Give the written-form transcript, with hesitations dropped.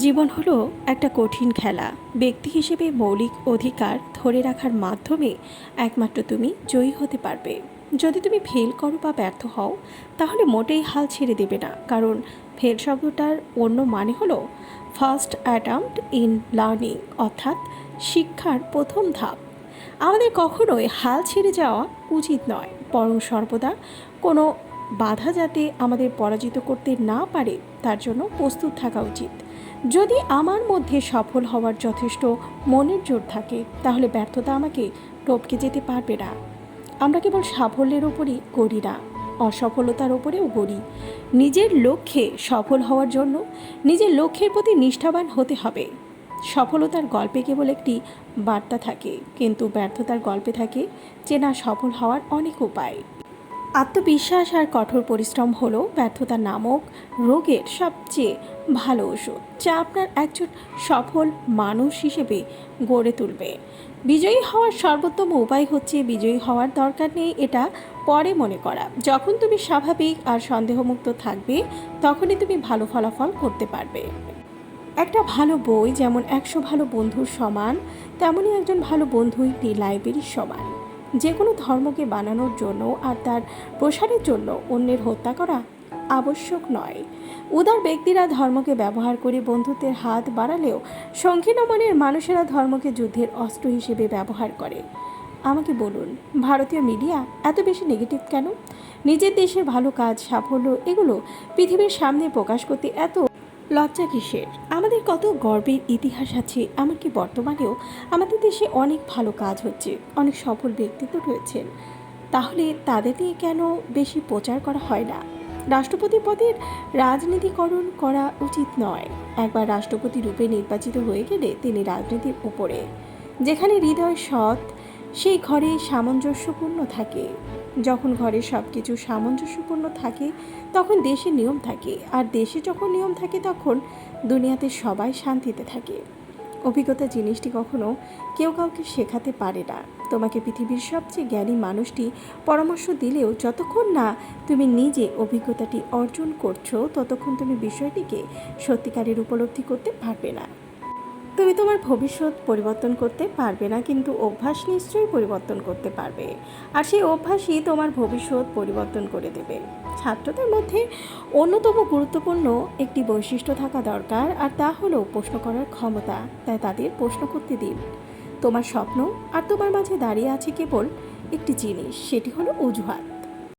জীবন হলো একটা কঠিন খেলা। ব্যক্তি হিসেবে মৌলিক অধিকার ধরে রাখার মাধ্যমে একমাত্র তুমি জয়ী হতে পারবে। যদি তুমি ফেল করো বা ব্যর্থ হও, তাহলে মোটেই হাল ছেড়ে দেবে না, কারণ ফেল শব্দটার অন্য মানে হলো ফার্স্ট অ্যাটেম্প্ট ইন লার্নিং, অর্থাৎ শিক্ষার প্রথম ধাপ। আমাদের কখনোই হাল ছেড়ে যাওয়া উচিত নয়, বরং সর্বদা কোনো বাধা যাতে আমাদের পরাজিত করতে না পারে তার জন্য প্রস্তুত থাকা উচিত। যদি আমার মধ্যে সফল হওয়ার যথেষ্ট মনের জোর থাকে, তাহলে ব্যর্থতা আমাকে টপকে যেতে পারবে না। আমরা কেবল সাফল্যের ওপরই গড়ি না, অসফলতার ওপরেও গড়ি। নিজের লক্ষ্যে সফল হওয়ার জন্য নিজের লক্ষ্যের প্রতি নিষ্ঠাবান হতে হবে। সফলতার গল্পে কেবল একটি বার্তা থাকে, কিন্তু ব্যর্থতার গল্পে থাকে চেনা সফল হওয়ার অনেক উপায়। আত্মবিশ্বাস আর কঠোর পরিশ্রম হলো ব্যর্থতা নামক রোগের সবচেয়ে ভালো ওষুধ, যা আপনার একজন সফল মানুষ হিসেবে গড়ে তুলবে। বিজয়ী হওয়ার সর্বোত্তম উপায় হচ্ছে বিজয়ী হওয়ার দরকার নেই এটা পরে মনে করা। যখন তুমি স্বাভাবিক আর সন্দেহমুক্ত থাকবে, তখনই তুমি ভালো ফলাফল করতে পারবে। একটা ভালো বই যেমন 100 ভালো বন্ধুর সমান, তেমনই একজন ভালো বন্ধু একটি লাইব্রেরির সমান। যে কোনো ধর্মকে বানানোর জন্য আর তার প্রসারের জন্য অন্যের হত্যা করা আবশ্যক নয়। উদার ব্যক্তিরা ধর্মকে ব্যবহার করে বন্ধুত্বের হাত বাড়ালেও সংকীর্ণ মনের মানুষেরা ধর্মকে যুদ্ধের অস্ত্র হিসেবে ব্যবহার করে। আমাকে বলুন, ভারতীয় মিডিয়া এত বেশি নেগেটিভ কেন? নিজের দেশের ভালো কাজ, সাফল্য এগুলো পৃথিবীর সামনে প্রকাশ করতে এত লজ্জা কিসের? আমাদের কত গর্বের ইতিহাস আছে, এমনকি বর্তমানেও আমাদের দেশে অনেক ভালো কাজ হচ্ছে, অনেক সফল ব্যক্তিত্ব রয়েছেন। তাহলে তাদের নিয়ে কেন বেশি প্রচার করা হয় না? রাষ্ট্রপতি পদের রাজনীতিকরণ করা উচিত নয়। একবার রাষ্ট্রপতি রূপে নির্বাচিত হয়ে গেলে তিনি রাজনীতির উপরে। যেখানে হৃদয় সৎ, সেই ঘরে সামঞ্জস্যপূর্ণ থাকে। যখন ঘরে সব কিছু সামঞ্জস্যপূর্ণ থাকে, তখন দেশে নিয়ম থাকে, আর দেশে যখন নিয়ম থাকে, তখন দুনিয়াতে সবাই শান্তিতে থাকে। অভিজ্ঞতা জিনিসটি কখনো কেউ কাউকে শেখাতে পারে না। তোমাকে পৃথিবীর সবচেয়ে জ্ঞানী মানুষটি পরামর্শ দিলেও যতক্ষণ না তুমি নিজে অভিজ্ঞতাটি অর্জন করছো, ততক্ষণ তুমি বিষয়টিকে সত্যিকারের উপলব্ধি করতে পারবে না। তুমি তোমার ভবিষ্যৎ পরিবর্তন করতে পারবে না, কিন্তু অভ্যাস নিশ্চয়ই পরিবর্তন করতে পারবে, আর সেই অভ্যাসই তোমার ভবিষ্যৎ পরিবর্তন করে দেবে। ছাত্রদের মধ্যে অন্যতম গুরুত্বপূর্ণ একটি বৈশিষ্ট্য থাকা দরকার, আর তা হলো প্রশ্ন করার ক্ষমতা। তাই তাদের প্রশ্ন করতে দিন। তোমার স্বপ্ন আর তোমার মাঝে দাঁড়িয়ে আছে কেবল একটি জিনিস, সেটি হলো অজুহাত।